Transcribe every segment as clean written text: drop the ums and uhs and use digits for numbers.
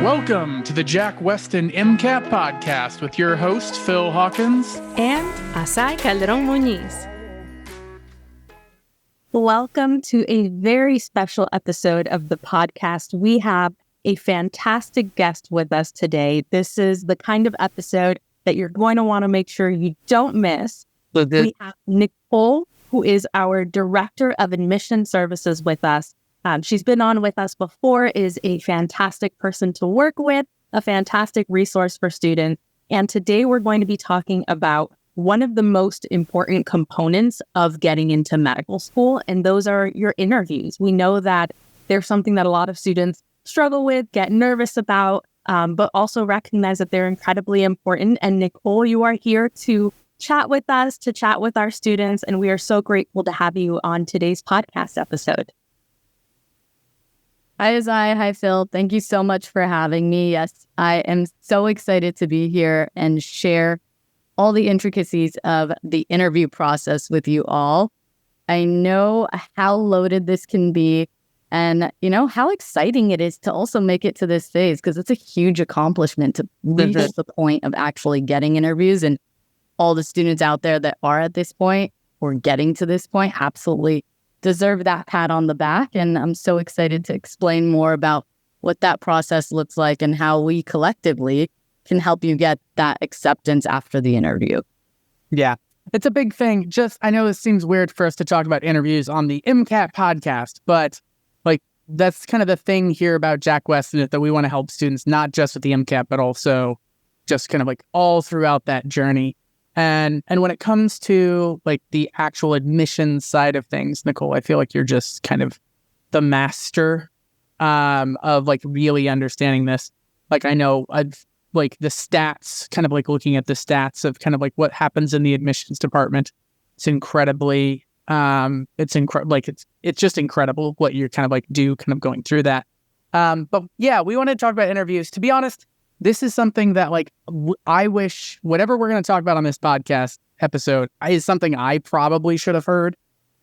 Welcome to the Jack Westin MCAT podcast with your host, Phil Hawkins. And Azaii Muniz. Welcome to a very special episode of the podcast. We have a fantastic guest with us today. This is the kind of episode that you're going to want to make sure you don't miss. We have Nicole, who is our Director of Admission Services with us. She's been on with us before, is a fantastic person to work with, a fantastic resource for students. And today we're going to be talking about one of the most important components of getting into medical school, and those are your interviews. We know that they're something that a lot of students struggle with, get nervous about, but also recognize that they're incredibly important. And Nicole, you are here to chat with us, to chat with our students, and we are so grateful to have you on today's podcast episode. Hi, Azaii. Hi, Phil. Thank you so much for having me. Yes, I am so excited to be here and share all the intricacies of the interview process with you all. I know how loaded this can be and, how exciting it is to also make it to this phase, because it's a huge accomplishment to reach the point of actually getting interviews. And all the students out there that are at this point or getting to this point absolutely deserve that pat on the back. And I'm so excited to explain more about what that process looks like and how we collectively can help you get that acceptance after the interview. Yeah, it's a big thing. I know this seems weird for us to talk about interviews on the MCAT podcast, but that's kind of the thing here about Jack Westin, is that we want to help students not just with the MCAT, but also just kind of all throughout that journey. And when it comes to the actual admission side of things, Nicole, I feel like you're just kind of the master of really understanding this. I know I've the stats, kind of looking at the stats of kind of what happens in the admissions department. It's incredibly, it's just incredible what you're kind of do kind of going through that. But yeah, we want to talk about interviews. To be honest, this is something that I wish whatever we're going to talk about on this podcast episode is something I probably should have heard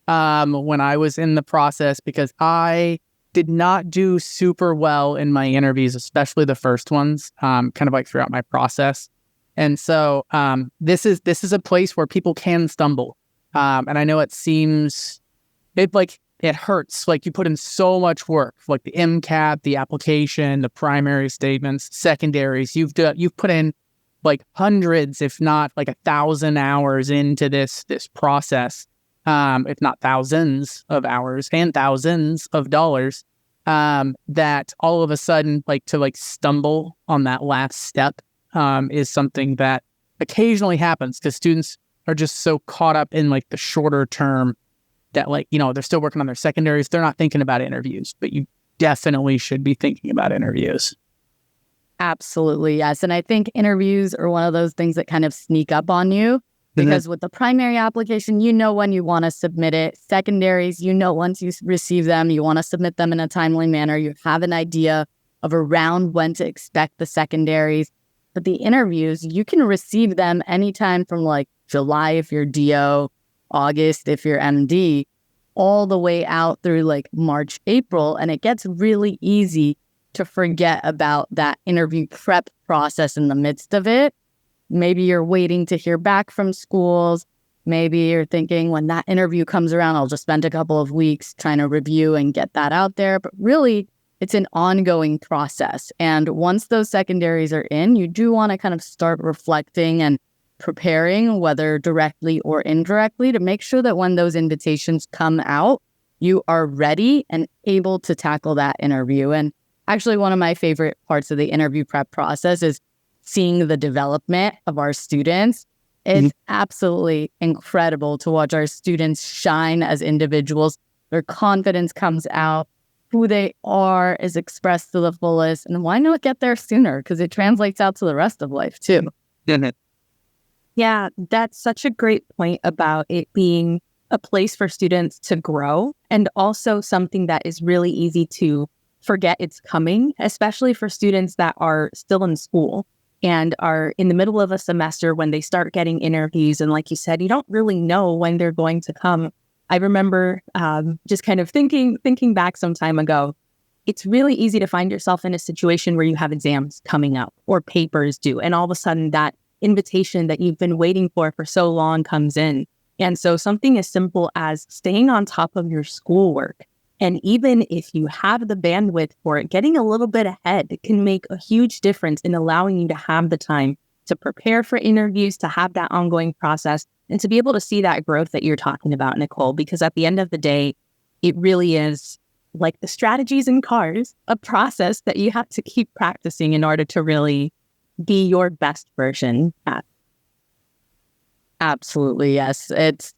when I was in the process, because I did not do super well in my interviews, especially the first ones, kind of throughout my process. And so this is a place where people can stumble. And I know it seems it hurts. You put in so much work, the MCAT, the application, the primary statements, secondaries. You've put in hundreds, if not 1,000 hours into this process, if not thousands of hours and thousands of dollars. That all of a sudden, to stumble on that last step, is something that occasionally happens because students are just so caught up in the shorter term that they're still working on their secondaries. They're not thinking about interviews, but you definitely should be thinking about interviews. Absolutely, yes. And I think interviews are one of those things that kind of sneak up on you, because with the primary application, when you want to submit it. Secondaries, once you receive them, you want to submit them in a timely manner. You have an idea of around when to expect the secondaries. But the interviews, you can receive them anytime from July if you're DO, August if you're MD, all the way out through March, April. And it gets really easy to forget about that interview prep process in the midst of it. Maybe you're waiting to hear back from schools. Maybe you're thinking when that interview comes around, I'll just spend a couple of weeks trying to review and get that out there. But really, it's an ongoing process. And once those secondaries are in, you do want to kind of start reflecting and preparing, whether directly or indirectly, to make sure that when those invitations come out, you are ready and able to tackle that interview. And actually, one of my favorite parts of the interview prep process is seeing the development of our students. It's absolutely incredible to watch our students shine as individuals. Their confidence comes out, who they are is expressed to the fullest. And why not get there sooner? Because it translates out to the rest of life too. Yeah, that's such a great point about it being a place for students to grow, and also something that is really easy to forget it's coming, especially for students that are still in school and are in the middle of a semester when they start getting interviews. And like you said, you don't really know when they're going to come. I remember just kind of thinking back some time ago, it's really easy to find yourself in a situation where you have exams coming up or papers due, and all of a sudden that invitation that you've been waiting for so long comes in. And so something as simple as staying on top of your schoolwork, and even if you have the bandwidth for it, getting a little bit ahead can make a huge difference in allowing you to have the time to prepare for interviews, to have that ongoing process, and to be able to see that growth that you're talking about, Nicole, because at the end of the day, it really is like the strategies in cars, a process that you have to keep practicing in order to really be your best version at. Absolutely, yes. It's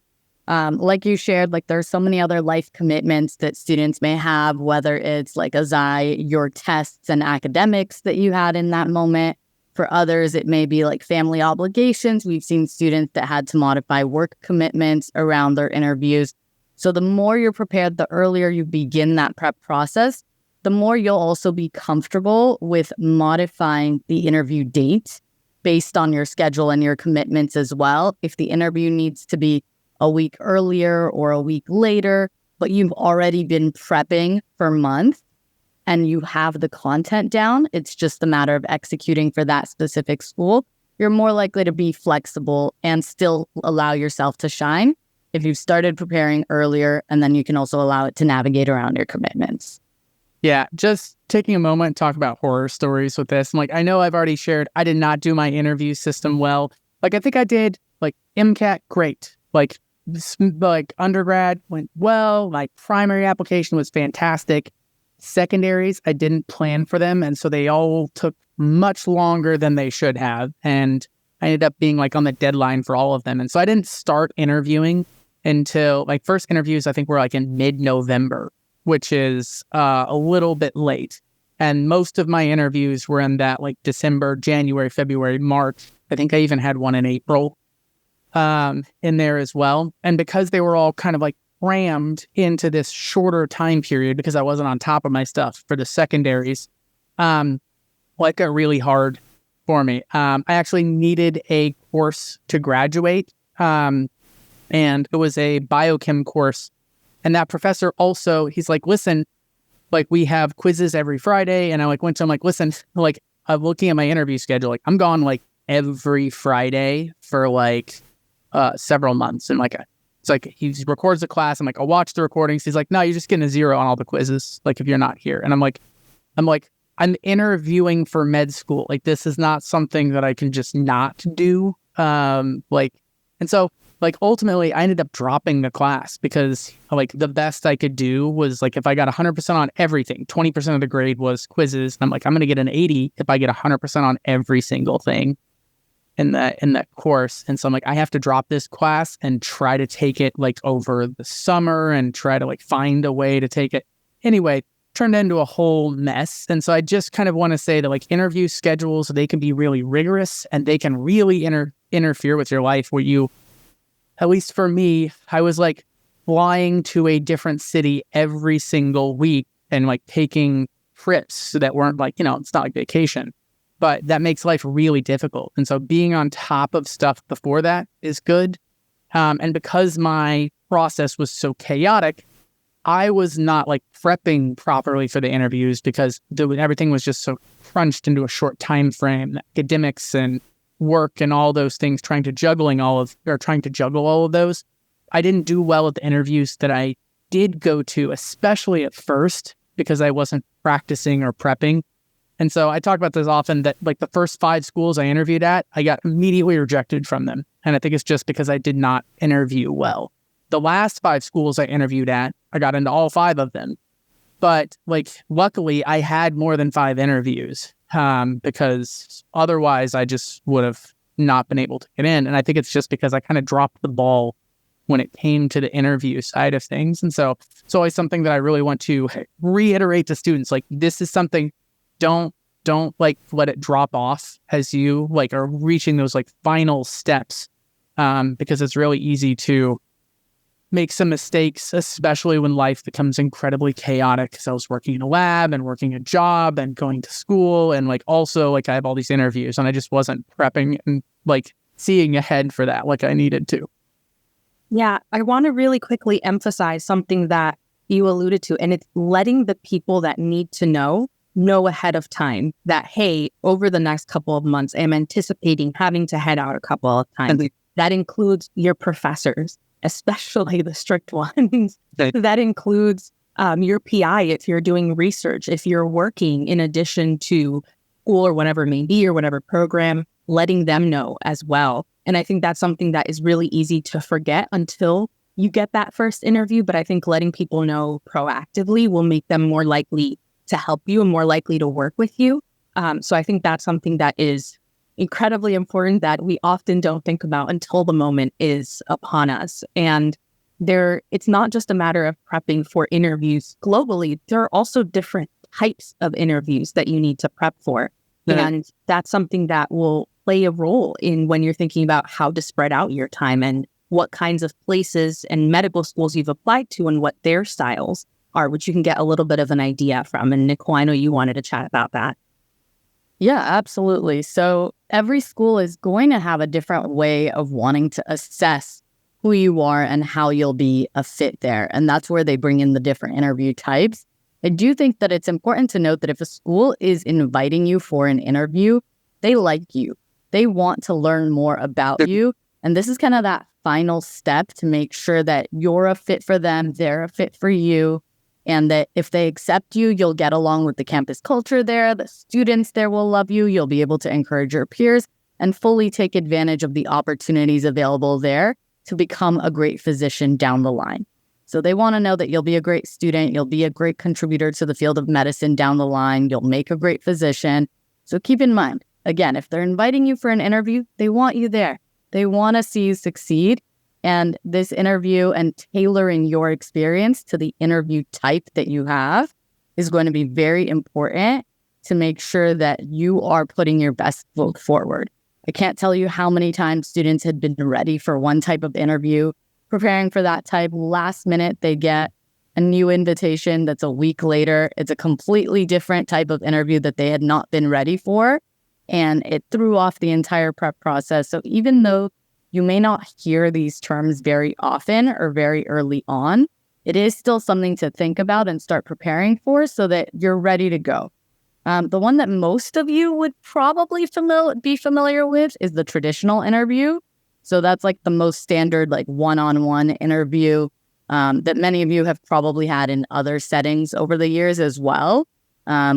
like you shared, like there's so many other life commitments that students may have, whether it's like Azaii, your tests and academics that you had in that moment. For others, it may be like family obligations. We've seen students that had to modify work commitments around their interviews. So the more you're prepared, the earlier you begin that prep process, the more you'll also be comfortable with modifying the interview date based on your schedule and your commitments as well. If the interview needs to be a week earlier or a week later, but you've already been prepping for months and you have the content down, it's just a matter of executing for that specific school, you're more likely to be flexible and still allow yourself to shine if you've started preparing earlier, and then you can also allow it to navigate around your commitments. Yeah, just taking a moment to talk about horror stories with this. Like, I know I've already shared, I did not do my interview system well. Like, I think I did, like, MCAT, great. Like undergrad went well. My primary application was fantastic. Secondaries, I didn't plan for them. And so they all took much longer than they should have. And I ended up being like on the deadline for all of them. And so I didn't start interviewing until like first interviews, I think were like in mid-November, which is a little bit late. And most of my interviews were in that like December, January, February, March. I think I even had one in April in there as well. And because they were all kind of like crammed into this shorter time period because I wasn't on top of my stuff for the secondaries, well, it got really hard for me. I actually needed a course to graduate, and it was a biochem course. And that professor also, he's like, listen, like we have quizzes every Friday. And I like went to him like, listen, like I'm looking at my interview schedule. Like I'm gone like every Friday for like several months. And like, it's like he records the class. I'm like, I'll watch the recordings. He's like, no, you're just getting a 0 on all the quizzes. Like if you're not here. And I'm interviewing for med school. Like this is not something that I can just not do. And so like ultimately I ended up dropping the class because like the best I could do was like if I got 100% on everything, 20% of the grade was quizzes. And I'm like, I'm going to get an 80 if I get 100% on every single thing in that course. And so I'm like, I have to drop this class and try to take it like over the summer and try to like find a way to take it. Anyway, turned into a whole mess. And so I just kind of want to say that like interview schedules, they can be really rigorous and they can really interfere with your life where you, at least for me, I was like flying to a different city every single week and like taking trips that weren't like, it's not like vacation, but that makes life really difficult. And so being on top of stuff before that is good. And because my process was so chaotic, I was not like prepping properly for the interviews because everything was just so crunched into a short time frame, academics and work and all those things, trying to juggle all of those. I didn't do well at the interviews that I did go to, especially at first, because I wasn't practicing or prepping. And so I talk about this often that like the first 5 schools I interviewed at, I got immediately rejected from them. And I think it's just because I did not interview well. The last 5 schools I interviewed at, I got into all 5 of them. But like, luckily I had more than 5 interviews because otherwise I just would have not been able to get in. And I think it's just because I kind of dropped the ball when it came to the interview side of things. And so it's always something that I really want to reiterate to students. Like this is something, don't like let it drop off as you like are reaching those like final steps because it's really easy to make some mistakes, especially when life becomes incredibly chaotic. Because I was working in a lab and working a job and going to school and like also like I have all these interviews and I just wasn't prepping and like seeing ahead for that like I needed to. Yeah, I want to really quickly emphasize something that you alluded to. And it's letting the people that need to know ahead of time that, hey, over the next couple of months, I'm anticipating having to head out a couple of times. That includes your professors, especially the strict ones. That includes your PI if you're doing research, if you're working in addition to school or whatever it may be or whatever program, letting them know as well. And I think that's something that is really easy to forget until you get that first interview. But I think letting people know proactively will make them more likely to help you and more likely to work with you. So I think that's something that is incredibly important that we often don't think about until the moment is upon us. And it's not just a matter of prepping for interviews globally. There are also different types of interviews that you need to prep for. Yeah. And that's something that will play a role in when you're thinking about how to spread out your time and what kinds of places and medical schools you've applied to and what their styles are, which you can get a little bit of an idea from. And Nicole, I know you wanted to chat about that. Yeah, absolutely. So every school is going to have a different way of wanting to assess who you are and how you'll be a fit there. And that's where they bring in the different interview types. I do think that it's important to note that if a school is inviting you for an interview, they like you. They want to learn more about you. And this is kind of that final step to make sure that you're a fit for them, they're a fit for you, and that if they accept you, you'll get along with the campus culture there, the students there will love you, you'll be able to encourage your peers and fully take advantage of the opportunities available there to become a great physician down the line. So they want to know that you'll be a great student, you'll be a great contributor to the field of medicine down the line, you'll make a great physician. So keep in mind, again, if they're inviting you for an interview, they want you there. They want to see you succeed. And this interview and tailoring your experience to the interview type that you have is going to be very important to make sure that you are putting your best foot forward. I can't tell you how many times students had been ready for one type of interview, preparing for that type. Last minute, they get a new invitation that's a week later. It's a completely different type of interview that they had not been ready for. And it threw off the entire prep process. So even though you may not hear these terms very often or very early on, it is still something to think about and start preparing for so that you're ready to go. The one that most of you would probably be familiar with is the traditional interview. So that's like the most standard, like one-on-one interview that many of you have probably had in other settings over the years as well.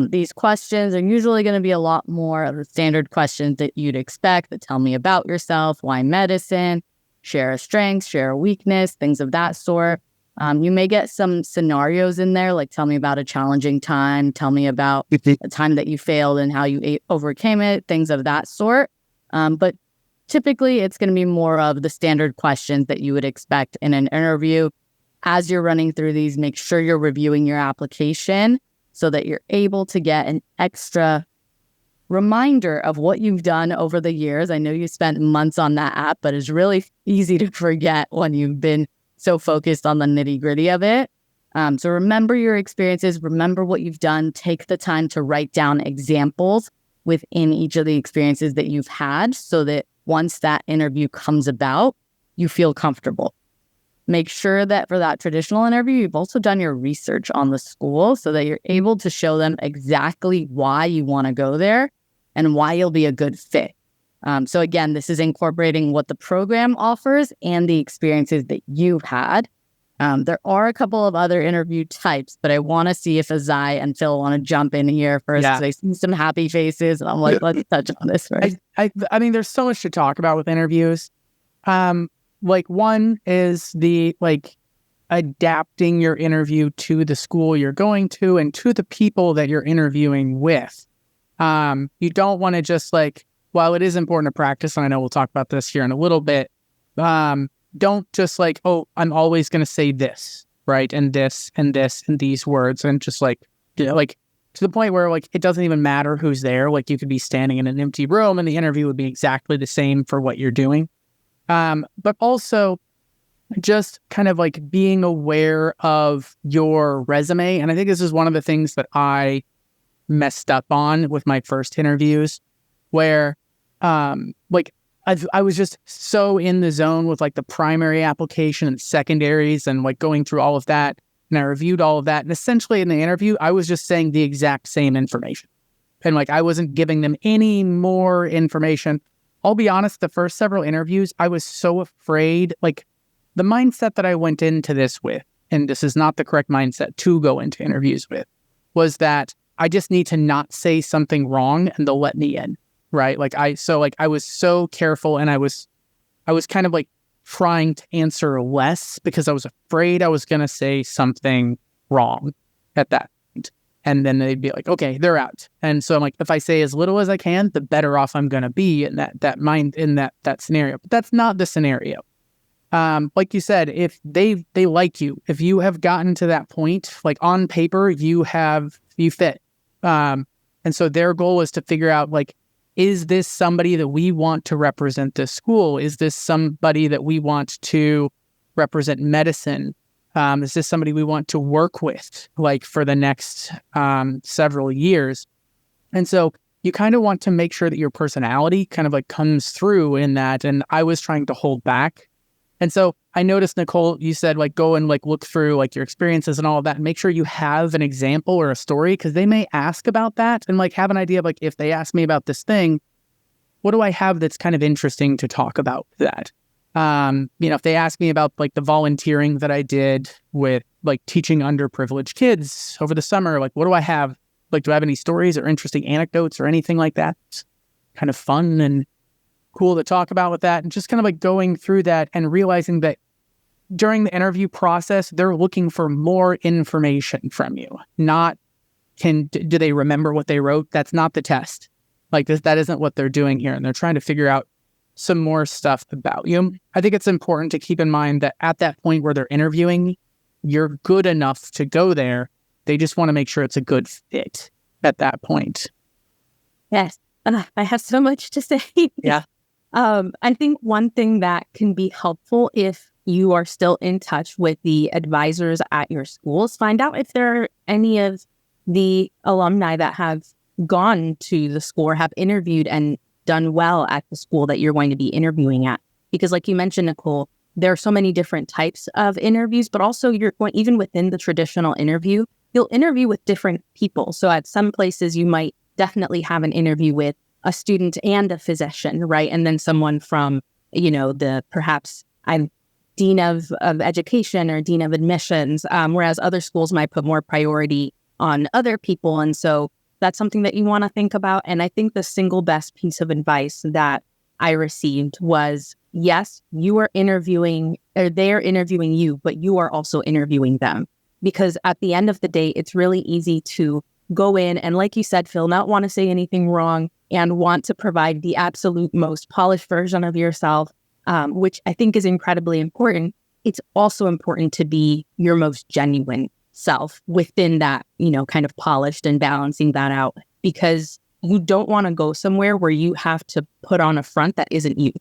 These questions are usually going to be a lot more of the standard questions that you'd expect that tell me about yourself, why medicine, share a strength, share a weakness, things of that sort. You may get some scenarios in there, like tell me about a challenging time, tell me about a time that you failed and how you overcame it, things of that sort. But typically, it's going to be more of the standard questions that you would expect in an interview. As you're running through these, make sure you're reviewing your application so that you're able to get an extra reminder of what you've done over the years. I know you spent months on that app, but it's really easy to forget when you've been so focused on the nitty-gritty of it. So remember your experiences, remember what you've done, take the time to write down examples within each of the experiences that you've had so that once that interview comes about, you feel comfortable. Make sure that for that traditional interview, you've also done your research on the school so that you're able to show them exactly why you want to go there and why you'll be a good fit. So again, this is incorporating what the program offers and the experiences that you've had. There are a couple of other interview types, but I want to see if Azaii and Phil want to jump in here first. Yeah. I see some happy faces, and I'm like, let's touch on this first. I mean, there's so much to talk about with interviews. Like one is the adapting your interview to the school you're going to and to the people that you're interviewing with. You don't want to just while it is important to practice, and I know we'll talk about this here in a little bit, don't just I'm always going to say this, right? And this and this and these words and just to the point where it doesn't even matter who's there. You could be standing in an empty room and the interview would be exactly the same for what you're doing. But also just kind of being aware of your resume. And I think this is one of the things that I messed up on with my first interviews where, I was just so in the zone with the primary application and secondaries and going through all of that and I reviewed all of that. And essentially in the interview, I was just saying the exact same information. And like, I wasn't giving them any more information. I'll be honest, the first several interviews, I was so afraid, like the mindset that I went into this with, and this is not the correct mindset to go into interviews with, was that I just need to not say something wrong and they'll let me in, right? I was so careful, and I was kind of like trying to answer less because I was afraid I was going to say something wrong at that point. And then they'd be like, okay, they're out. And so I'm like, if I say as little as I can, the better off I'm going to be in that scenario. But that's not the scenario. Like you said, if they like you, if you have gotten to that point, like on paper, you fit. And so their goal is to figure out, like, is this somebody that we want to represent this school? Is this somebody that we want to represent medicine? Is this somebody we want to work with, like, for the next several years? And so you kind of want to make sure that your personality kind of like comes through in that. And I was trying to hold back. And so I noticed, Nicole, you said like go and like look through like your experiences and all of that and make sure you have an example or a story, because they may ask about that and like have an idea of like, if they ask me about this thing, what do I have that's kind of interesting to talk about that? If they ask me about like the volunteering that I did with like teaching underprivileged kids over the summer, like what do I have? Like, do I have any stories or interesting anecdotes or anything like that? It's kind of fun and cool to talk about with that, and just kind of like going through that and realizing that during the interview process, they're looking for more information from you. Not do they remember what they wrote? That's not the test. Like that isn't what they're doing here. And they're trying to figure out some more stuff about you. I think it's important to keep in mind that at that point where they're interviewing, you're good enough to go there. They just want to make sure it's a good fit at that point. Yes. I have so much to say. Yeah. I think one thing that can be helpful if you are still in touch with the advisors at your schools, find out if there are any of the alumni that have gone to the school or have interviewed and done well at the school that you're going to be interviewing at. Because like you mentioned, Nicole, there are so many different types of interviews, but also you're going, even within the traditional interview, you'll interview with different people. So at some places you might definitely have an interview with a student and a physician, right? And then someone from, perhaps I'm dean of education or dean of admissions, whereas other schools might put more priority on other people. And so that's something that you want to think about. And I think the single best piece of advice that I received was, yes, you are interviewing, or they're interviewing you, but you are also interviewing them. Because at the end of the day, it's really easy to go in and, like you said, Phil, not want to say anything wrong and want to provide the absolute most polished version of yourself, which I think is incredibly important. It's also important to be your most genuine self within that, kind of polished and balancing that out, because you don't want to go somewhere where you have to put on a front that isn't you,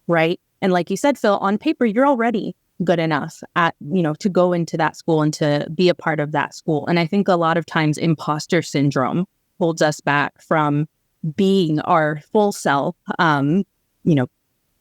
right? And like you said, Phil, on paper, you're already good enough at, to go into that school and to be a part of that school. And I think a lot of times imposter syndrome holds us back from being our full self,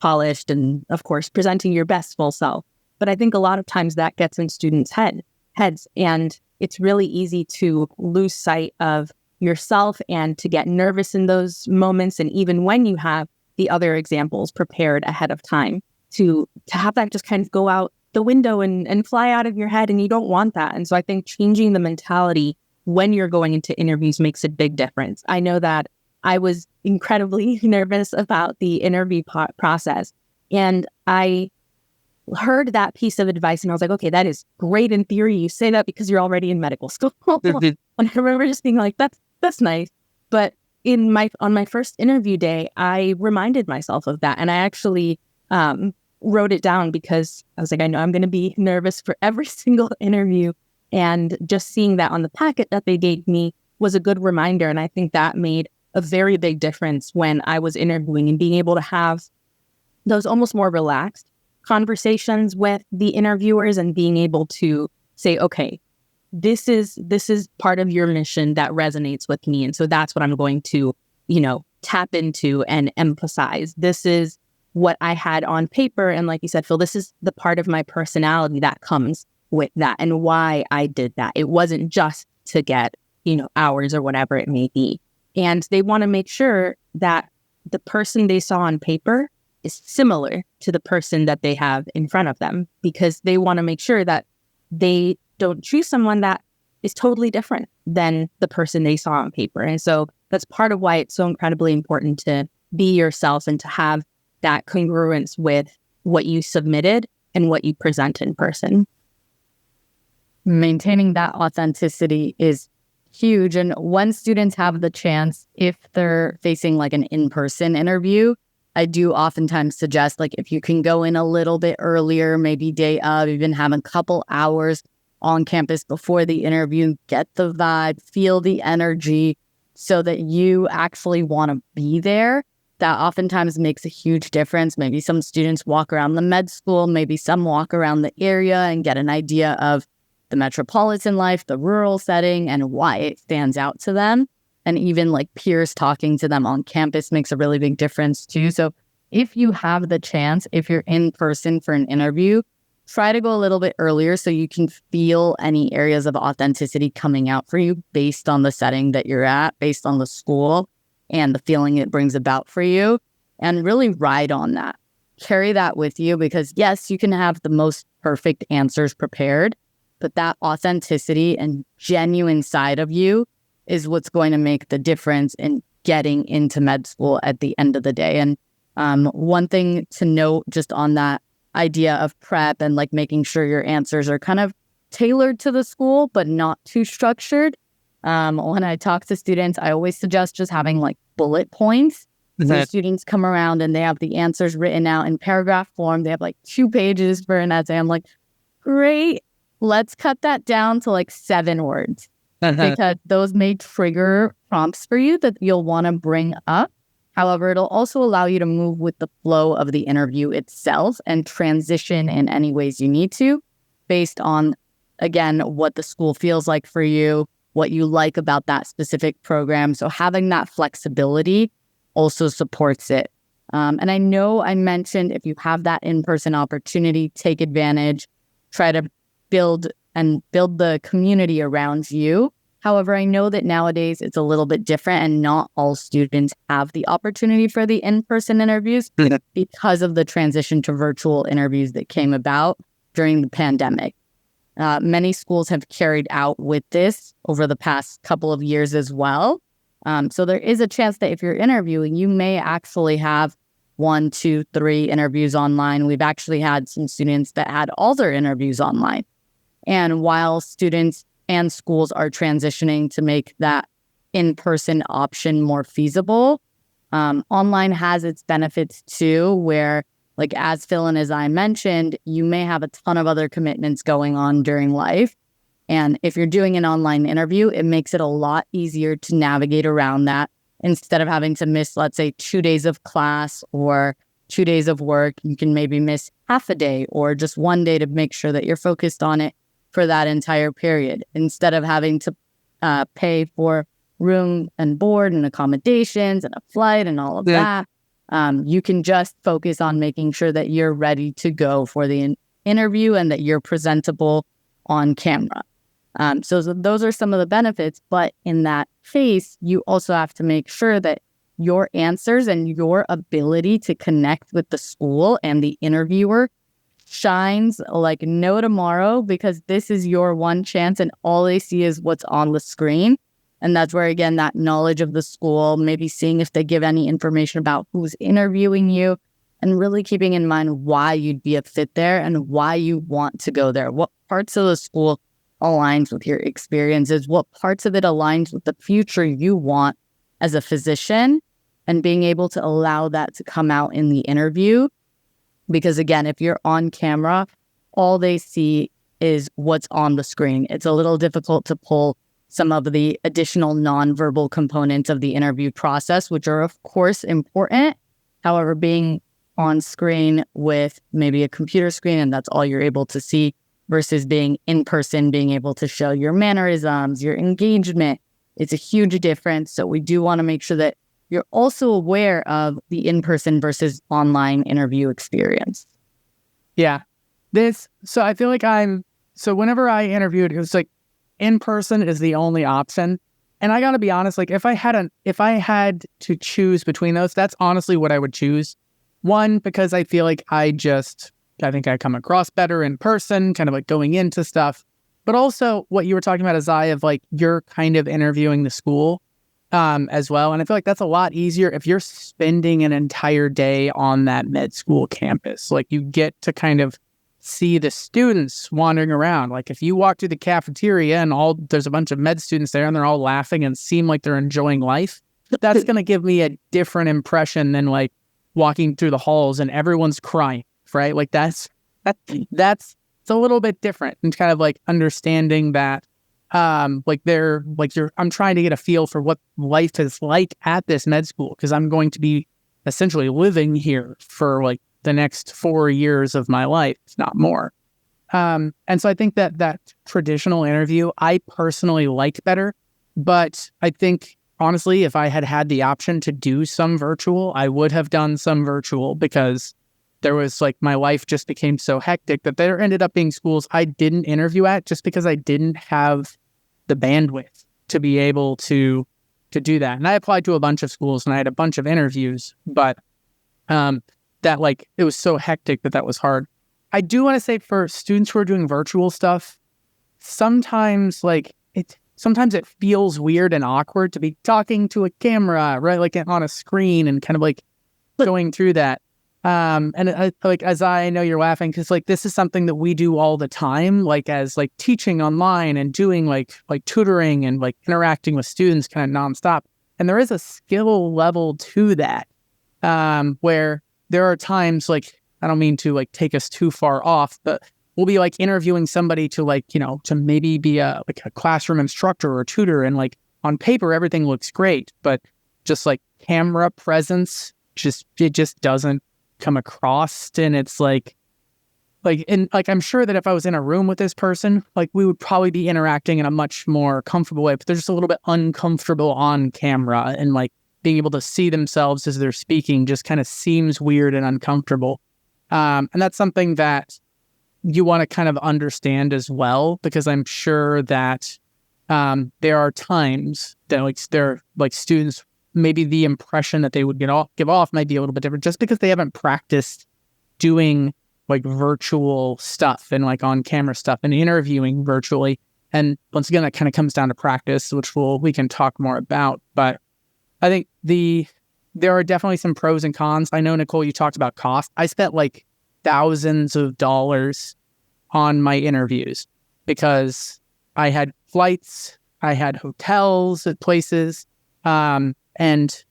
polished and, of course, presenting your best full self. But I think a lot of times that gets in students' heads, and it's really easy to lose sight of yourself and to get nervous in those moments. And even when you have the other examples prepared ahead of time, to have that just kind of go out the window and fly out of your head, and you don't want that. And so I think changing the mentality when you're going into interviews makes a big difference. I know that I was incredibly nervous about the interview process, and I heard that piece of advice and I was like, okay, that is great in theory. You say that because you're already in medical school. And I remember just being like, that's nice. But on my first interview day, I reminded myself of that, and I actually wrote it down because I was like, I know I'm going to be nervous for every single interview. And just seeing that on the packet that they gave me was a good reminder. And I think that made a very big difference when I was interviewing, and being able to have those almost more relaxed conversations with the interviewers and being able to say, okay, this is part of your mission that resonates with me. And so that's what I'm going to, tap into and emphasize. This is what I had on paper. And like you said, Phil, this is the part of my personality that comes with that and why I did that. It wasn't just to get, hours or whatever it may be. And they want to make sure that the person they saw on paper is similar to the person that they have in front of them, because they want to make sure that they don't choose someone that is totally different than the person they saw on paper. And so that's part of why it's so incredibly important to be yourself and to have that congruence with what you submitted and what you present in person. Maintaining that authenticity is huge. And when students have the chance, if they're facing like an in-person interview, I do oftentimes suggest, like, if you can go in a little bit earlier, maybe day of, even have a couple hours on campus before the interview, get the vibe, feel the energy so that you actually want to be there. That oftentimes makes a huge difference. Maybe some students walk around the med school, maybe some walk around the area and get an idea of the metropolitan life, the rural setting, and why it stands out to them. And even like peers talking to them on campus makes a really big difference too. So if you have the chance, if you're in person for an interview, try to go a little bit earlier so you can feel any areas of authenticity coming out for you based on the setting that you're at, based on the school and the feeling it brings about for you, and really ride on that. Carry that with you, because yes, you can have the most perfect answers prepared, but that authenticity and genuine side of you is what's going to make the difference in getting into med school at the end of the day. And one thing to note just on that idea of prep and like making sure your answers are kind of tailored to the school, but not too structured. When I talk to students, I always suggest just having like bullet points. So students come around and they have the answers written out in paragraph form. They have like 2 pages for an essay. I'm like, great. Let's cut that down to like 7 words, because those may trigger prompts for you that you'll want to bring up. However, it'll also allow you to move with the flow of the interview itself and transition in any ways you need to, based on, again, what the school feels like for you, what you like about that specific program. So having that flexibility also supports it. And I know I mentioned, if you have that in-person opportunity, take advantage, try to build the community around you. However, I know that nowadays it's a little bit different and not all students have the opportunity for the in-person interviews because of the transition to virtual interviews that came about during the pandemic. Many schools have carried out with this over the past couple of years as well. So there is a chance that if you're interviewing, you may actually have 1, 2, 3 interviews online. We've actually had some students that had all their interviews online. And while students and schools are transitioning to make that in-person option more feasible, online has its benefits too, where, like as Phil and as I mentioned, you may have a ton of other commitments going on during life. And if you're doing an online interview, it makes it a lot easier to navigate around that. Instead of having to miss, let's say, 2 days of class or 2 days of work, you can maybe miss half a day or just 1 day to make sure that you're focused on it for that entire period. Instead of having to pay for room and board and accommodations and a flight and all of that, you can just focus on making sure that you're ready to go for the interview and that you're presentable on camera. So those are some of the benefits, but in that case, you also have to make sure that your answers and your ability to connect with the school and the interviewer shines like no tomorrow, because this is your one chance and all they see is what's on the screen. And that's where, again, that knowledge of the school, maybe seeing if they give any information about who's interviewing you, and really keeping in mind why you'd be a fit there and why you want to go there. What parts of the school aligns with your experiences, what parts of it aligns with the future you want as a physician, and being able to allow that to come out in the interview. Because again, if you're on camera, all they see is what's on the screen. It's a little difficult to pull some of the additional nonverbal components of the interview process, which are of course important. However, being on screen with maybe a computer screen and that's all you're able to see, versus being in person, being able to show your mannerisms, your engagement, it's a huge difference. So we do want to make sure that you're also aware of the in-person versus online interview experience. Yeah. So I feel like I'm So whenever I interviewed, it was like in person is the only option. And I got to be honest, like if I had to choose between those, that's honestly what I would choose. One, because I feel like I think I come across better in person, kind of like going into stuff. But also what you were talking about, Azaii, of like you're kind of interviewing the school as well. And I feel like that's a lot easier if you're spending an entire day on that med school campus. Like you get to kind of see the students wandering around. Like if you walk through the cafeteria and there's a bunch of med students there and they're all laughing and seem like they're enjoying life, that's going to give me a different impression than like walking through the halls and everyone's crying, right? Like that's it's a little bit different, and kind of like understanding that I'm trying to get a feel for what life is like at this med school, because I'm going to be essentially living here for like the next 4 years of my life, if not more. And so I think that traditional interview, I personally liked better, but I think honestly, if I had the option to do some virtual, I would have done some virtual, because there was like, my life just became so hectic that there ended up being schools I didn't interview at just because I didn't have the bandwidth to be able to do that. And I applied to a bunch of schools and I had a bunch of interviews, but that like, it was so hectic that was hard. I do want to say for students who are doing virtual stuff, sometimes it feels weird and awkward to be talking to a camera, right? Like on a screen and kind of like going through that. Like, as I know you're laughing, because like this is something that we do all the time, like as like teaching online and doing like tutoring and like interacting with students kind of nonstop. And there is a skill level to that, where there are times, like, I don't mean to like take us too far off, but we'll be like interviewing somebody to like, you know, to maybe be a classroom instructor or tutor. And like on paper, everything looks great, but just like camera presence, it just doesn't come across. And it's I'm sure that if I was in a room with this person, like we would probably be interacting in a much more comfortable way, but they're just a little bit uncomfortable on camera, and like being able to see themselves as they're speaking just kind of seems weird and uncomfortable. And that's something that you want to kind of understand as well, because I'm sure that there are times that students, maybe the impression that they would give off might be a little bit different, just because they haven't practiced doing like virtual stuff and like on camera stuff and interviewing virtually. And once again, that kind of comes down to practice, which we can talk more about. But I think there are definitely some pros and cons. I know, Nicole, you talked about cost. I spent like thousands of dollars on my interviews because I had flights, I had hotels at places, and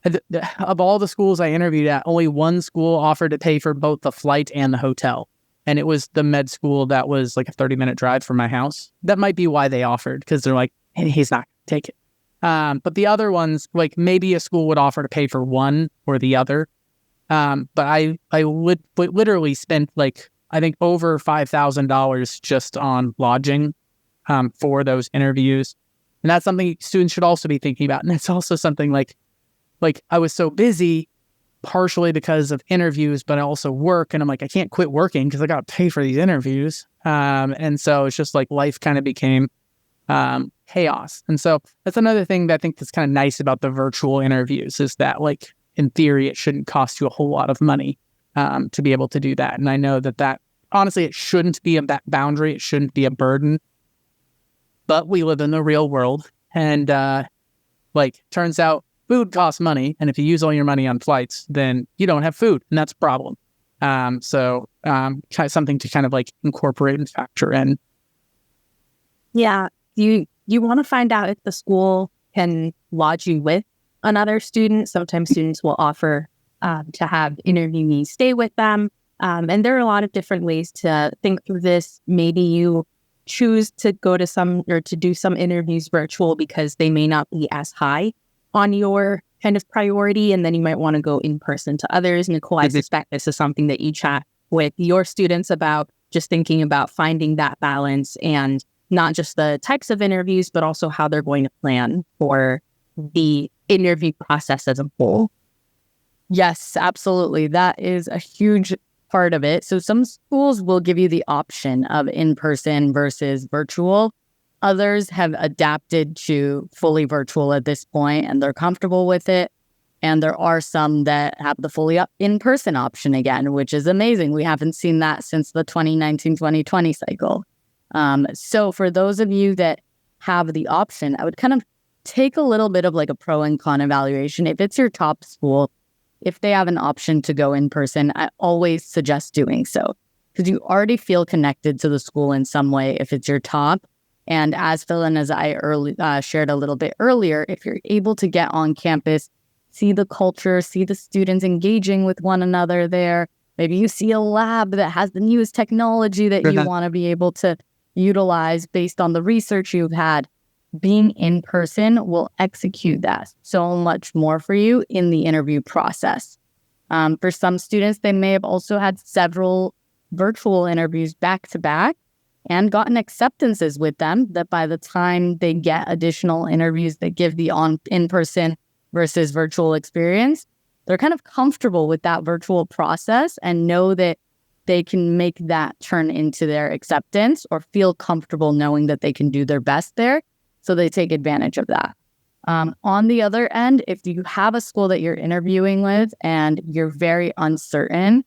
of all the schools I interviewed at, only one school offered to pay for both the flight and the hotel. And it was the med school that was like a 30-minute drive from my house. That might be why they offered, because they're like, hey, he's not going to take it. But the other ones, like maybe a school would offer to pay for one or the other. But I would literally spent like, I think over $5,000 just on lodging for those interviews. And that's something students should also be thinking about. And it's also something like I was so busy partially because of interviews, but I also work. And I'm like, I can't quit working because I got to pay for these interviews. And so it's just like life kind of became chaos. And so that's another thing that I think that's kind of nice about the virtual interviews, is that like in theory, it shouldn't cost you a whole lot of money to be able to do that. And I know that honestly, it shouldn't be a boundary. It shouldn't be a burden. But we live in the real world, and turns out food costs money. And if you use all your money on flights, then you don't have food, and that's a problem. So something to kind of like incorporate and factor in. Yeah, you want to find out if the school can lodge you with another student. Sometimes students will offer to have interviewees stay with them. And there are a lot of different ways to think through this. Maybe you choose to go to to do some interviews virtual because they may not be as high on your kind of priority. And then you might want to go in person to others. Nicole, I suspect this is something that you chat with your students about, just thinking about finding that balance, and not just the types of interviews, but also how they're going to plan for the interview process as a whole. Yes, absolutely. That is a huge part of it. So some schools will give you the option of in-person versus virtual. Others have adapted to fully virtual at this point, and they're comfortable with it. And there are some that have the fully in-person option again, which is amazing. We haven't seen that since the 2019-2020 cycle. So for those of you that have the option, I would kind of take a little bit of like a pro and con evaluation. If it's your top school, if they have an option to go in person, I always suggest doing so because you already feel connected to the school in some way if it's your top. And as Phil and as I shared a little bit earlier, if you're able to get on campus, see the culture, see the students engaging with one another there, maybe you see a lab that has the newest technology that you want to be able to utilize based on the research you've had, being in person will execute that so much more for you in the interview process. For some students, they may have also had several virtual interviews back to back and gotten acceptances with them that by the time they get additional interviews that give the in-person versus virtual experience, they're kind of comfortable with that virtual process and know that they can make that turn into their acceptance or feel comfortable knowing that they can do their best there. So they take advantage of that. On the other end, if you have a school that you're interviewing with and you're very uncertain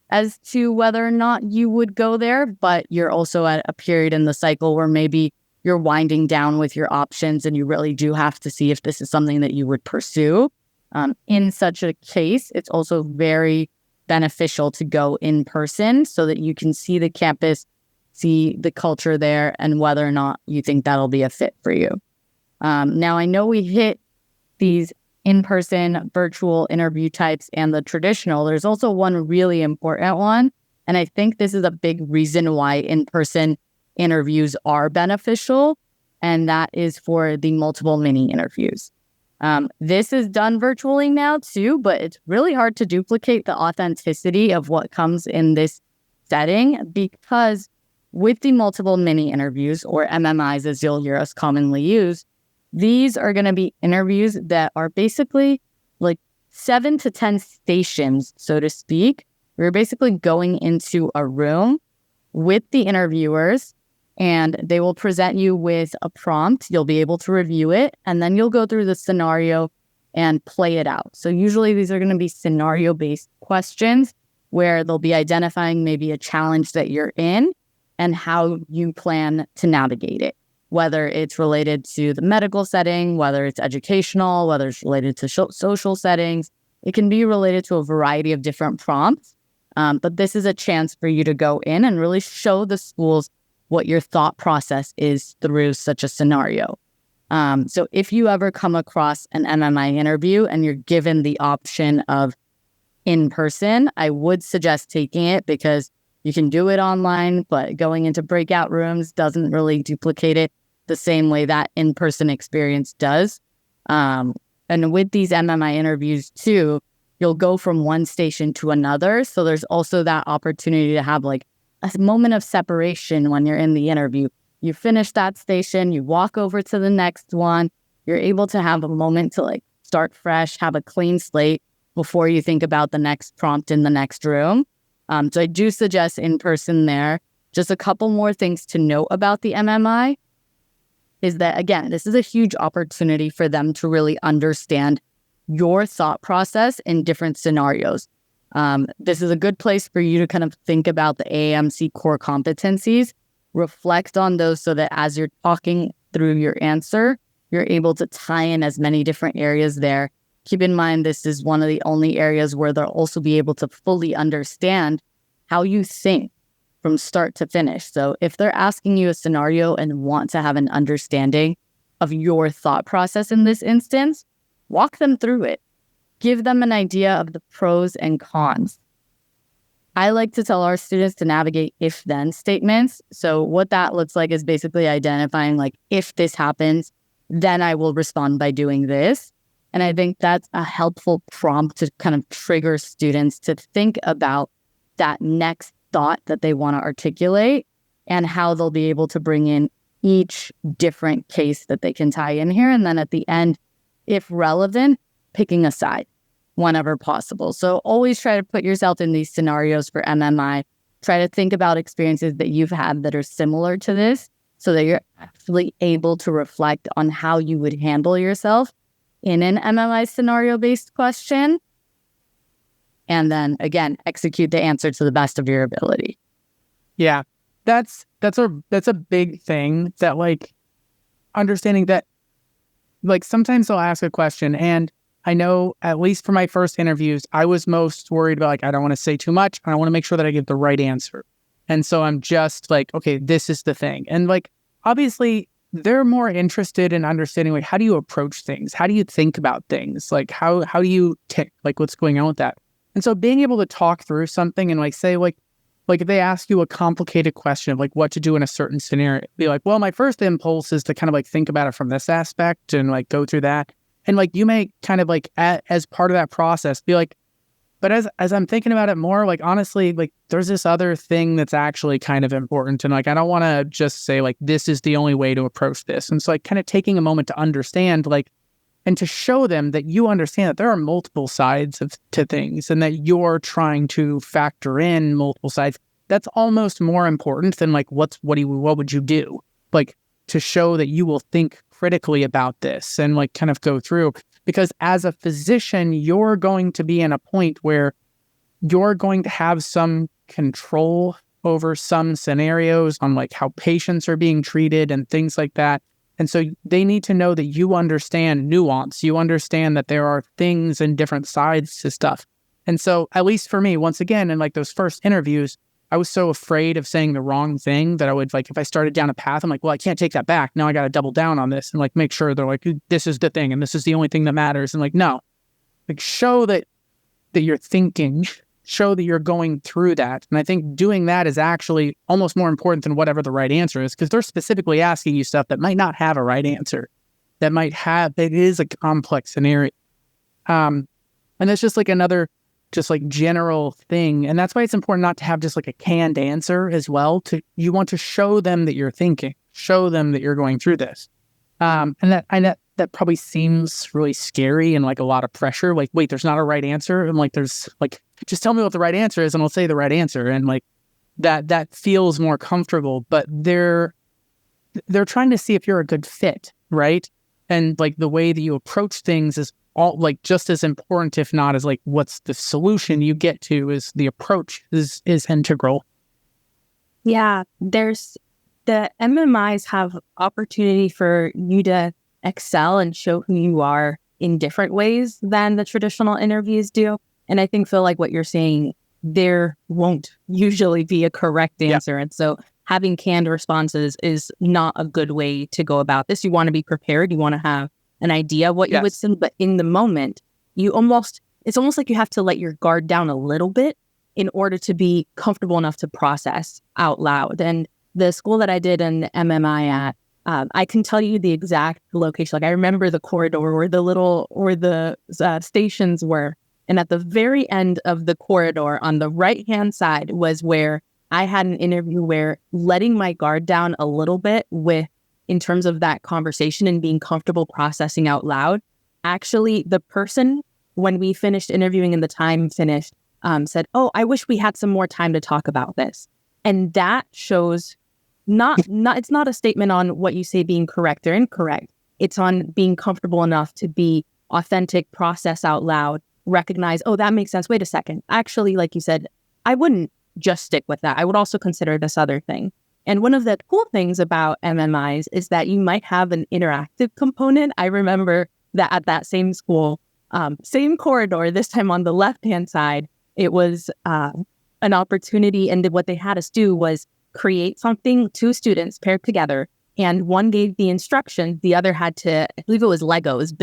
as to whether or not you would go there, but you're also at a period in the cycle where maybe you're winding down with your options and you really do have to see if this is something that you would pursue. In such a case, it's also very beneficial to go in person so that you can see the campus, see the culture there, and whether or not you think that'll be a fit for you. Now, I know we hit these in-person virtual interview types and the traditional. There's also one really important one, and I think this is a big reason why in-person interviews are beneficial, and that is for the multiple mini interviews. This is done virtually now too, but it's really hard to duplicate the authenticity of what comes in this setting because with the multiple mini interviews, or MMIs as you'll hear us commonly use, these are going to be interviews that are basically like 7 to 10 stations, so to speak. We're basically going into a room with the interviewers and they will present you with a prompt. You'll be able to review it and then you'll go through the scenario and play it out. So usually these are going to be scenario-based questions where they'll be identifying maybe a challenge that you're in and how you plan to navigate it, whether it's related to the medical setting, whether it's educational, whether it's related to social settings. It can be related to a variety of different prompts, but this is a chance for you to go in and really show the schools what your thought process is through such a scenario. So if you ever come across an MMI interview and you're given the option of in person, I would suggest taking it because you can do it online, but going into breakout rooms doesn't really duplicate it the same way that in-person experience does. And with these MMI interviews too, you'll go from one station to another. So there's also that opportunity to have like a moment of separation when you're in the interview. You finish that station, you walk over to the next one. You're able to have a moment to like start fresh, have a clean slate before you think about the next prompt in the next room. So I do suggest in person there. Just a couple more things to note about the MMI is that, again, this is a huge opportunity for them to really understand your thought process in different scenarios. This is a good place for you to kind of think about the AAMC core competencies, reflect on those so that as you're talking through your answer, you're able to tie in as many different areas there. Keep in mind, this is one of the only areas where they'll also be able to fully understand how you think from start to finish. So if they're asking you a scenario and want to have an understanding of your thought process in this instance, walk them through it. Give them an idea of the pros and cons. I like to tell our students to navigate if-then statements. So what that looks like is basically identifying like, if this happens, then I will respond by doing this. And I think that's a helpful prompt to kind of trigger students to think about that next thought that they want to articulate and how they'll be able to bring in each different case that they can tie in here. And then at the end, if relevant, picking a side. whenever possible. So always try to put yourself in these scenarios for MMI. Try to think about experiences that you've had that are similar to this so that you're actually able to reflect on how you would handle yourself in an MMI scenario-based question. And then, again, execute the answer to the best of your ability. Yeah, that's a big thing, that like understanding that like sometimes I'll ask a question, and I know at least for my first interviews, I was most worried about like, I don't want to say too much. I want to make sure that I get the right answer. And so I'm just like, okay, this is the thing. And like, obviously they're more interested in understanding like, how do you approach things? How do you think about things? Like how do you tick, like what's going on with that? And so being able to talk through something and like say like if they ask you a complicated question of like what to do in a certain scenario, be like, well, my first impulse is to kind of like think about it from this aspect and like go through that. And like you may kind of like as part of that process be like, but as I'm thinking about it more, like honestly, like there's this other thing that's actually kind of important. And like, I don't want to just say like, this is the only way to approach this. And so like kind of taking a moment to understand like, and to show them that you understand that there are multiple sides to things and that you're trying to factor in multiple sides. That's almost more important than like, what would you do? Like to show that you will think critically about this and like kind of go through, because as a physician, you're going to be in a point where you're going to have some control over some scenarios on like how patients are being treated and things like that. And so they need to know that you understand nuance. You understand that there are things and different sides to stuff. And so at least for me, once again, in like those first interviews, I was so afraid of saying the wrong thing that I would like, if I started down a path, I'm like, well, I can't take that back. Now I got to double down on this and like make sure they're like, this is the thing and this is the only thing that matters. And like, no, like show that you're thinking, show that you're going through that. And I think doing that is actually almost more important than whatever the right answer is, because they're specifically asking you stuff that might not have a right answer, that it is a complex scenario. And it's just like another just like general thing. And that's why it's important not to have just like a canned answer as well. You want to show them that you're thinking, show them that you're going through this. And that probably seems really scary and like a lot of pressure. Like, wait, there's not a right answer. And like, there's like, just tell me what the right answer is and I'll say the right answer. And like that feels more comfortable, but they're trying to see if you're a good fit, right? And like the way that you approach things is all like just as important, if not as like what's the solution you get to, is the approach is integral. Yeah, there's the MMIs have opportunity for you to excel and show who you are in different ways than the traditional interviews do. And I think, Phil, like what you're saying, there won't usually be a correct answer. Yeah. And so having canned responses is not a good way to go about this. You want to be prepared. You want to have an idea of what you would say, but in the moment, it's almost like you have to let your guard down a little bit in order to be comfortable enough to process out loud. And the school that I did an MMI at, I can tell you the exact location. Like I remember the corridor where the stations were. And at the very end of the corridor on the right-hand side was where I had an interview where letting my guard down a little bit in terms of that conversation and being comfortable processing out loud. Actually, the person, when we finished interviewing and the time finished, said, "Oh, I wish we had some more time to talk about this." And that shows it's not a statement on what you say being correct or incorrect. It's on being comfortable enough to be authentic, process out loud, recognize, oh, that makes sense. Wait a second. Actually, like you said, I wouldn't just stick with that. I would also consider this other thing. And one of the cool things about MMIs is that you might have an interactive component. I remember that at that same school, same corridor, this time on the left-hand side, it was an opportunity. And what they had us do was create something, two students paired together, and one gave the instructions. The other had to, I believe it was Legos,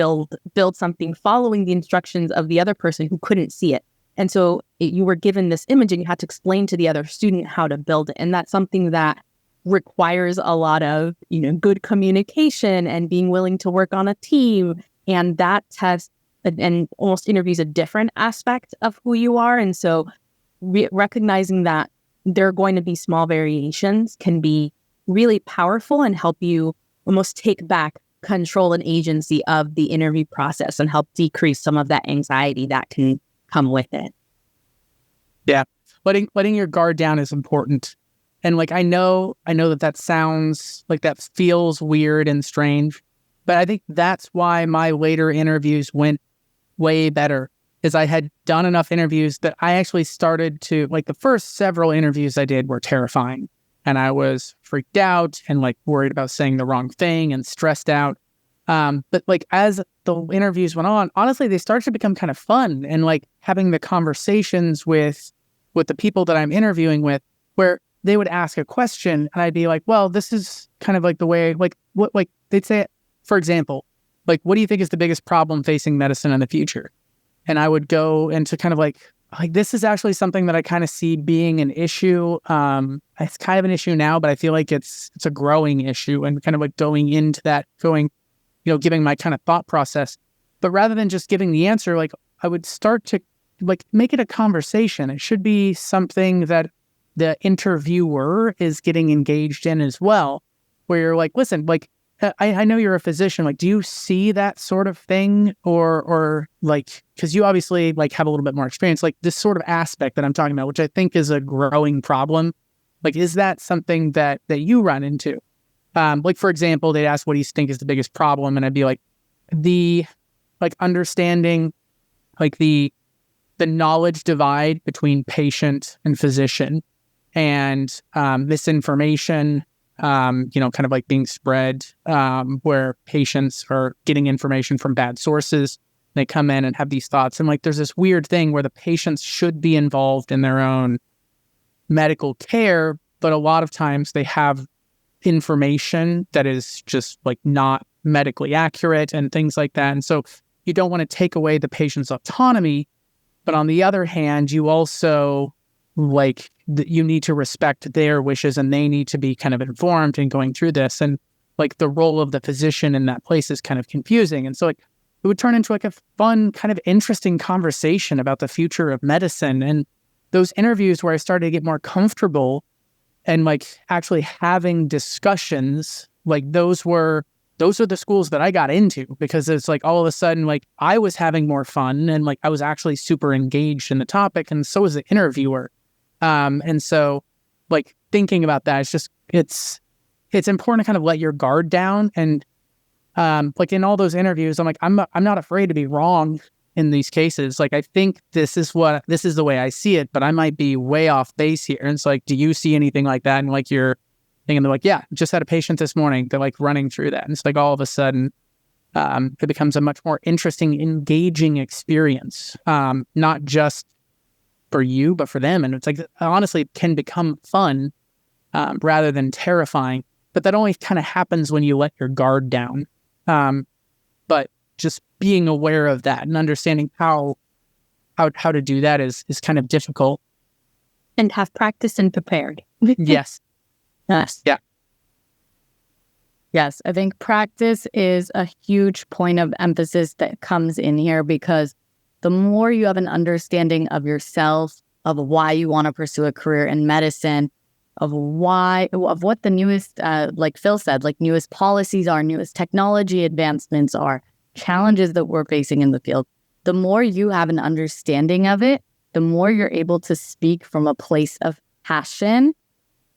build something following the instructions of the other person who couldn't see it. And so you were given this image and you had to explain to the other student how to build it. And that's something that requires a lot of, good communication and being willing to work on a team. And that test and almost interviews a different aspect of who you are. And so recognizing that there are going to be small variations can be really powerful and help you almost take back control and agency of the interview process and help decrease some of that anxiety that can come with it. Yeah. Letting your guard down is important. And like, I know that sounds like that feels weird and strange, but I think that's why my later interviews went way better, is I had done enough interviews that I actually started to, like, the first several interviews I did were terrifying. And I was freaked out and like worried about saying the wrong thing and stressed out. But like, as the interviews went on, honestly, they started to become kind of fun, and like having the conversations with the people that I'm interviewing with, where they would ask a question and I'd be like, well, this is kind of like the way, like, what, like they'd say, for example, like, what do you think is the biggest problem facing medicine in the future? And I would go into kind of like this is actually something that I kind of see being an issue. It's kind of an issue now, but I feel like it's a growing issue, and kind of like going into that, giving my kind of thought process. But rather than just giving the answer, like, I would start to like make it a conversation. It should be something that the interviewer is getting engaged in as well, where you're like, listen, like, I know you're a physician. Like, do you see that sort of thing? Or like, because you obviously like have a little bit more experience, like this sort of aspect that I'm talking about, which I think is a growing problem. Like, is that something that you run into? Like, for example, they'd ask, what do you think is the biggest problem? And I'd be like, understanding like the knowledge divide between patient and physician, and misinformation, kind of like being spread, where patients are getting information from bad sources. They come in and have these thoughts. And like, there's this weird thing where the patients should be involved in their own medical care, but a lot of times they have information that is just like not medically accurate and things like that. And so you don't want to take away the patient's autonomy, but on the other hand, you also like you need to respect their wishes, and they need to be kind of informed in going through this. And like the role of the physician in that place is kind of confusing. And so like it would turn into like a fun, kind of interesting conversation about the future of medicine. And those interviews where I started to get more comfortable and like actually having discussions, like those are the schools that I got into, because it's like all of a sudden, like I was having more fun, and like I was actually super engaged in the topic, and so was the interviewer. And so like thinking about that, it's important to kind of let your guard down. And like in all those interviews, I'm like, I'm not afraid to be wrong in these cases. Like, I think this is the way I see it, but I might be way off base here. And it's like, do you see anything like that? And like you're thinking, they're like, yeah, just had a patient this morning. They're like running through that. And it's like all of a sudden, it becomes a much more interesting, engaging experience, not just for you, but for them. And it's like, honestly, can become fun rather than terrifying. But that only kind of happens when you let your guard down. But just being aware of that and understanding how to do that is kind of difficult. And have practiced and prepared. Yes. Yes. Yeah. Yes, I think practice is a huge point of emphasis that comes in here, because the more you have an understanding of yourself, of why you want to pursue a career in medicine, of what the newest, like Phil said, like newest policies are, newest technology advancements are, challenges that we're facing in the field, the more you have an understanding of it, the more you're able to speak from a place of passion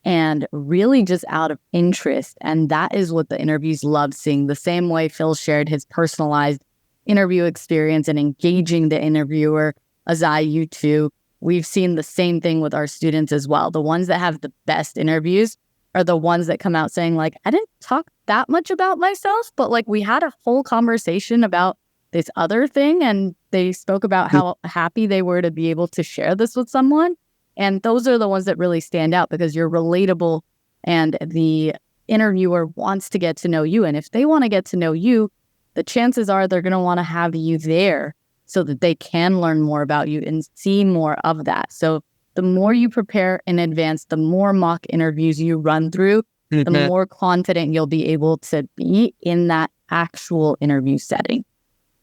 and really just out of interest. And that is what the interviews love seeing. The same way Phil shared his personalized interview experience and engaging the interviewer, Azaii, you too. We've seen the same thing with our students as well. The ones that have the best interviews are the ones that come out saying like, I didn't talk that much about myself, but like we had a whole conversation about this other thing, and they spoke about how happy they were to be able to share this with someone. And those are the ones that really stand out, because you're relatable and the interviewer wants to get to know you. And if they want to get to know you, the chances are they're going to want to have you there so that they can learn more about you and see more of that. So the more you prepare in advance, the more mock interviews you run through, the more confident you'll be able to be in that actual interview setting.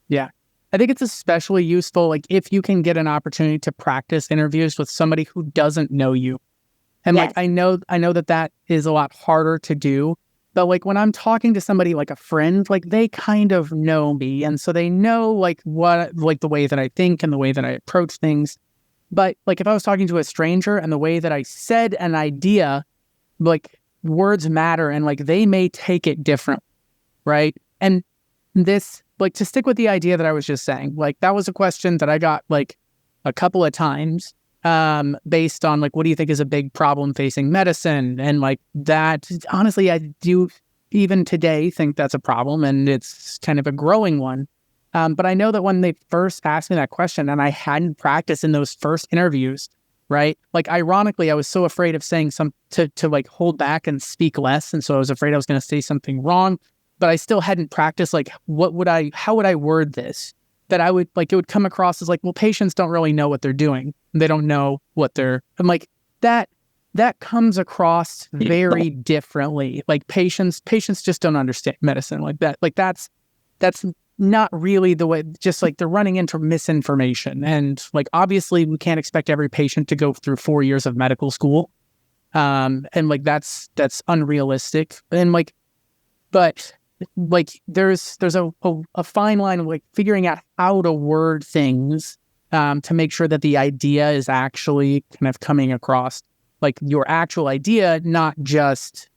Yeah. I think it's especially useful, like if you can get an opportunity to practice interviews with somebody who doesn't know you. And Yes. like, I know that is a lot harder to do But like when I'm talking to somebody like a friend, like they kind of know me. And so they know like the way that I think and the way that I approach things. But like if I was talking to a stranger and the way that I said an idea, like words matter and like they may take it different, right? And this, like to stick with the idea that I was just saying, like that was a question that I got like a couple of times based on like, what do you think is a big problem facing medicine? And like that, honestly, I do even today think that's a problem and it's kind of a growing one. But I know that when they first asked me that question and I hadn't practiced in those first interviews, right? Like ironically, I was so afraid of saying to like hold back and speak less. And so I was afraid I was going to say something wrong, but I still hadn't practiced like, how would I word this? That I would like, it would come across as like, well, patients don't really know what they're doing. They don't know what I'm like, that comes across very differently. Like patients just don't understand medicine like that. Like that's not really the way, just like they're running into misinformation. And like, obviously we can't expect every patient to go through 4 years of medical school. And like, that's unrealistic. And like, but like there's a fine line of like figuring out how to word things to make sure that the idea is actually kind of coming across like your actual idea, not just,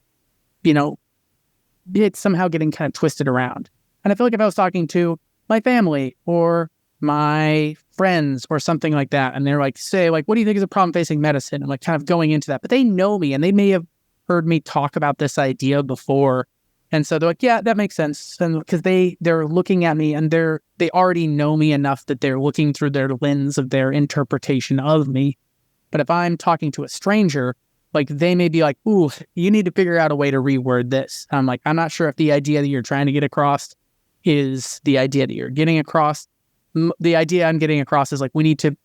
it's somehow getting kind of twisted around. And I feel like if I was talking to my family or my friends or something like that, and they're like, say like, what do you think is a problem facing medicine? And like kind of going into that, but they know me and they may have heard me talk about this idea before. And so they're like, yeah, that makes sense. And because they're looking at me and they already know me enough that they're looking through their lens of their interpretation of me. But if I'm talking to a stranger, like they may be like, ooh, you need to figure out a way to reword this. I'm like, I'm not sure if the idea that you're trying to get across is the idea that you're getting across. The idea I'm getting across is like, we need to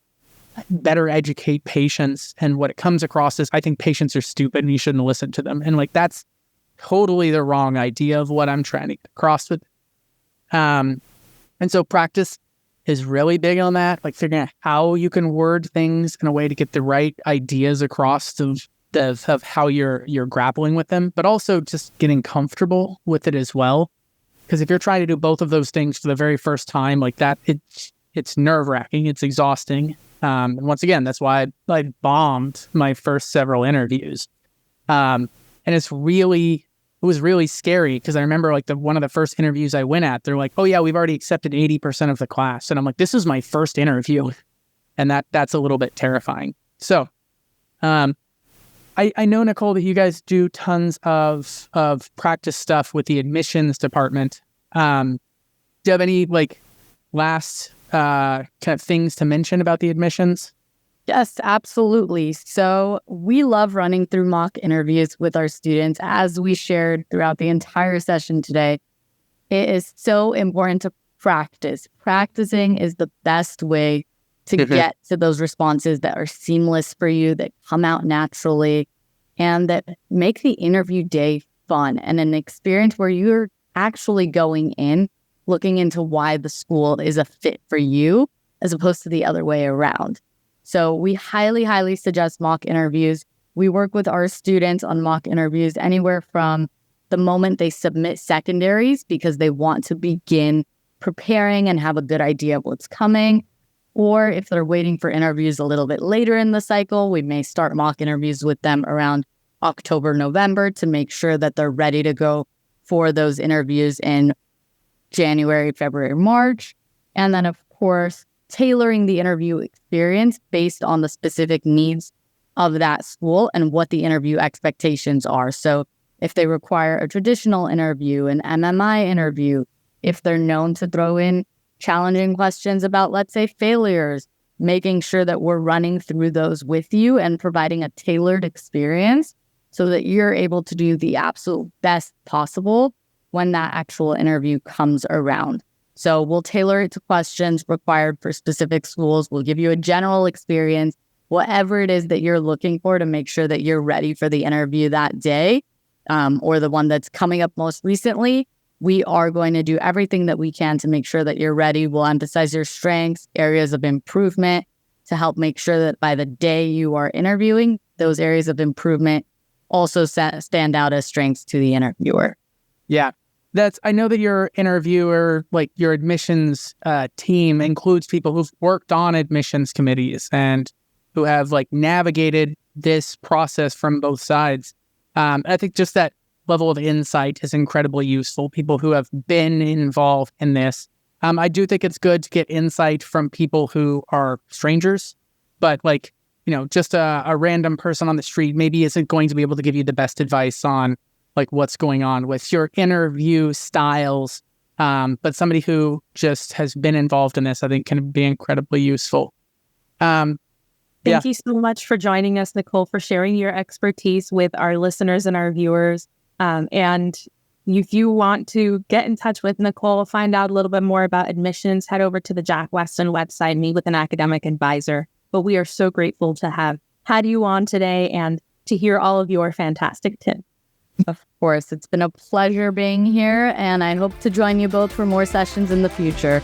better educate patients. And what it comes across is, I think patients are stupid and you shouldn't listen to them. And like, that's totally the wrong idea of what I'm trying to get across with. And so practice is really big on that, like figuring out how you can word things in a way to get the right ideas across of how you're grappling with them, but also just getting comfortable with it as well. Because if you're trying to do both of those things for the very first time, like that, it's nerve-wracking, it's exhausting. And once again, that's why I bombed my first several interviews. And it was really scary because I remember like one of the first interviews I went at, they're like, oh yeah, we've already accepted 80% of the class. And I'm like, this is my first interview. And that's a little bit terrifying. So, I know, Nicole, that you guys do tons of practice stuff with the admissions department. Do you have any like last kind of things to mention about the admissions? Yes, absolutely. So we love running through mock interviews with our students, as we shared throughout the entire session today. It is so important to practice. Practicing is the best way to get to those responses that are seamless for you, that come out naturally, and that make the interview day fun and an experience where you're actually going in, looking into why the school is a fit for you, as opposed to the other way around. So we highly, highly suggest mock interviews. We work with our students on mock interviews anywhere from the moment they submit secondaries because they want to begin preparing and have a good idea of what's coming. Or if they're waiting for interviews a little bit later in the cycle, we may start mock interviews with them around October, November to make sure that they're ready to go for those interviews in January, February, March. And then, of course, tailoring the interview experience based on the specific needs of that school and what the interview expectations are. So if they require a traditional interview, an MMI interview, if they're known to throw in challenging questions about, let's say, failures, making sure that we're running through those with you and providing a tailored experience so that you're able to do the absolute best possible when that actual interview comes around. So we'll tailor it to questions required for specific schools. We'll give you a general experience, whatever it is that you're looking for to make sure that you're ready for the interview that day, or the one that's coming up most recently. We are going to do everything that we can to make sure that you're ready. We'll emphasize your strengths, areas of improvement to help make sure that by the day you are interviewing, those areas of improvement also stand out as strengths to the interviewer. Yeah. I know that your interviewer, like your admissions team includes people who've worked on admissions committees and who have like navigated this process from both sides. I think just that level of insight is incredibly useful. People who have been involved in this. I do think it's good to get insight from people who are strangers, but like, just a random person on the street maybe isn't going to be able to give you the best advice on like what's going on with your interview styles. But somebody who just has been involved in this, I think, can be incredibly useful. Thank you so much for joining us, Nicole, for sharing your expertise with our listeners and our viewers. And if you want to get in touch with Nicole, find out a little bit more about admissions, head over to the Jack Westin website, meet with an academic advisor. But we are so grateful to have had you on today and to hear all of your fantastic tips. Of course, it's been a pleasure being here, and I hope to join you both for more sessions in the future.